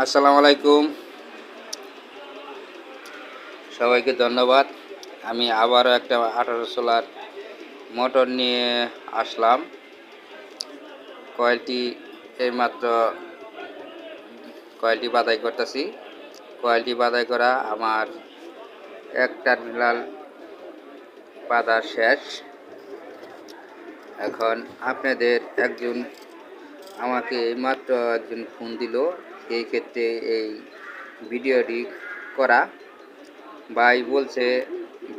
আসসালামু আলাইকুম, সবাইকে ধন্যবাদ। আমি আবারও একটা 18 সোলার মোটর নিয়ে আসলাম। কয়েলটি এইমাত্র কয়েলটি বাদাই করতেছি। কয়েলটি বাদাই করা আমার এক টার্মিনাল বাঁধা শেষ। এখন আপনাদের আমাকে এইমাত্র একজন ফোন দিল, এই ক্ষেত্রে এই ভিডিওটি করা। ভাই বলছে,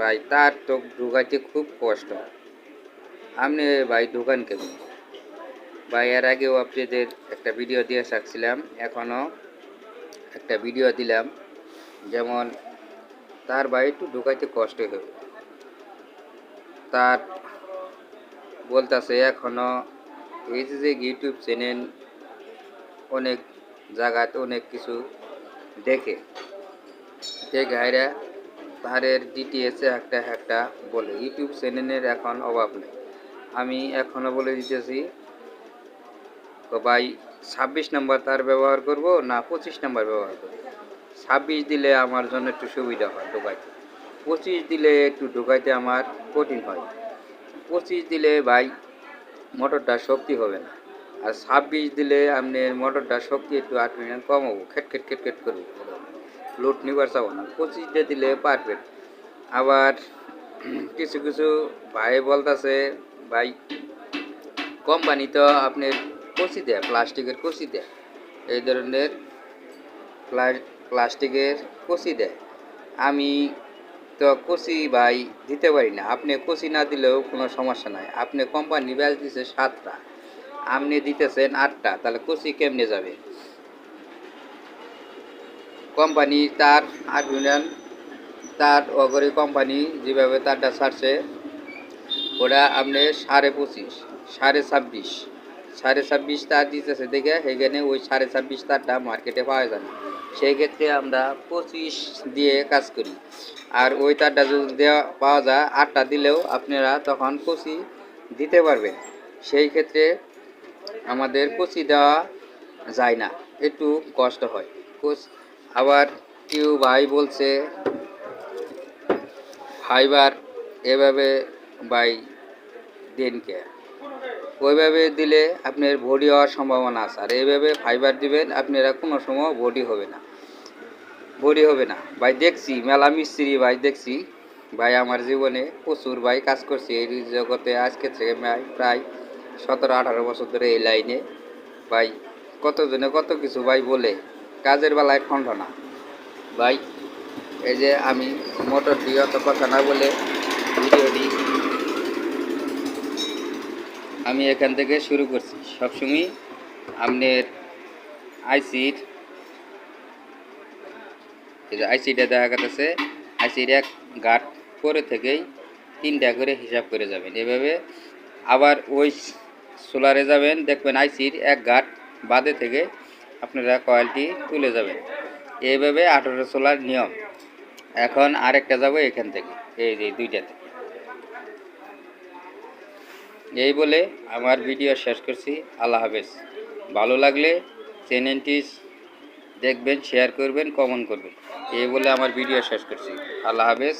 ভাই তার তো ঢুকাইতে খুব কষ্ট, আপনি ভাই ঢুকান কেমন? ভাই এর আগেও আপনাদের একটা ভিডিও দিয়ে থাকছিলাম, এখনও একটা ভিডিও দিলাম। যেমন তার ভাই একটু ঢুকাইতে কষ্ট হবে, তার বলতেছে এখনও এই যে ইউটিউব চ্যানেল অনেক জায়গাতে অনেক কিছু দেখে গাইরা তারের ডিটিএসে একটা বলে, ইউটিউব চ্যানেলের এখন অভাব নেই। আমি এখনও বলে দিতেছি, তো ভাই 26 নম্বর তার ব্যবহার করব না 25 নম্বর ব্যবহার করব? 26 দিলে আমার জন্য একটু সুবিধা হয় ঢোকাইতে, 25 দিলে একটু ঢোকাইতে আমার কঠিন হয়। 25 দিলে ভাই মোটরটা শক্তি হবে না, আর 26 দিলে আপনার মোটরটা শক্তি একটু 8 মিনিট কম হবো, খেট করবো, লোড নিবার চাবো না। 25 দিলে পারফেক্ট। আবার কিছু কিছু ভাই বলতেছে, ভাই কোম্পানি তো আপনার কষি দেয়, প্লাস্টিকের কষি দেয়, এই ধরনের প্লাস্টিকের কষি দেয়। আমি তো কষি ভাই দিতে পারি না। আপনি কষি না দিলেও কোনো সমস্যা নাই। আপনি কোম্পানি ব্যাচ দিছে 7টা, আপনি দিতেছেন 8টা, তাহলে কষি কেমনে যাবে? কোম্পানি তার 8 ইউনিয়ন তার অগরি কোম্পানি যেভাবে তারটা ছাড়ছে, ওরা আপনি 25.5 26.5 26.5 তার দিতেছে দেখে সেখানে ওই 26.5 তারটা মার্কেটে পাওয়া যায় না। সেই ক্ষেত্রে আমরা 25 দিয়ে কাজ করি। আর ওই তারটা যদি দেওয়া পাওয়া যায় 8টা দিলেও আপনারা তখন কচি দিতে পারবেন। সেই ক্ষেত্রে আমাদের কচি দেওয়া যায় না, একটু কষ্ট হয়। আবার কেউ ভাই বলছে ফাইবার এভাবে বাই দিনকে, ওইভাবে দিলে আপনার বডি হওয়ার সম্ভাবনা আছে। আর এইভাবে ফাইবার দিবেন, আপনারা কোনো সময় বডি হবে না ভাই। দেখছি মেলা মিস্ত্রি ভাই, দেখছি ভাই, আমার জীবনে প্রচুর ভাই কাজ করছি এই জগতে, আজকে থেকে প্রায় 17-18 বছর ধরে এই লাইনে। ভাই কতজনে কত কিছু ভাই বলে, কাজের বেলায় খণ্ড না ভাই। এই যে আমি মোটর দিয়ে অত কথা না বলে ভিডিওটি আমি এখান থেকে শুরু করছি। সবসময় আপনার আইসির আইসিটা দেখা গেছে, আইসির এক গাঁট করে থেকেই 3টা করে হিসাব করে যাবেন। এভাবে আবার ওই সোলারে যাবেন, দেখবেন আইসির এক গাঁট বাদে থেকে আপনারা কয়েলটি তুলে যাবেন। এইভাবে 18 সোলার নিয়ম। এখন আরেকটা যাব এখান থেকে, এই যে 2টা থেকে। এই বলে আমার ভিডিও শেষ করছি। আল্লাহ হাফেজ। ভালো লাগলে চ্যানেলটি দেখবেন, শেয়ার করবেন, কমেন্ট করবেন। এই বলে আমার ভিডিও শেষ করছি। আল্লাহ হাফেজ।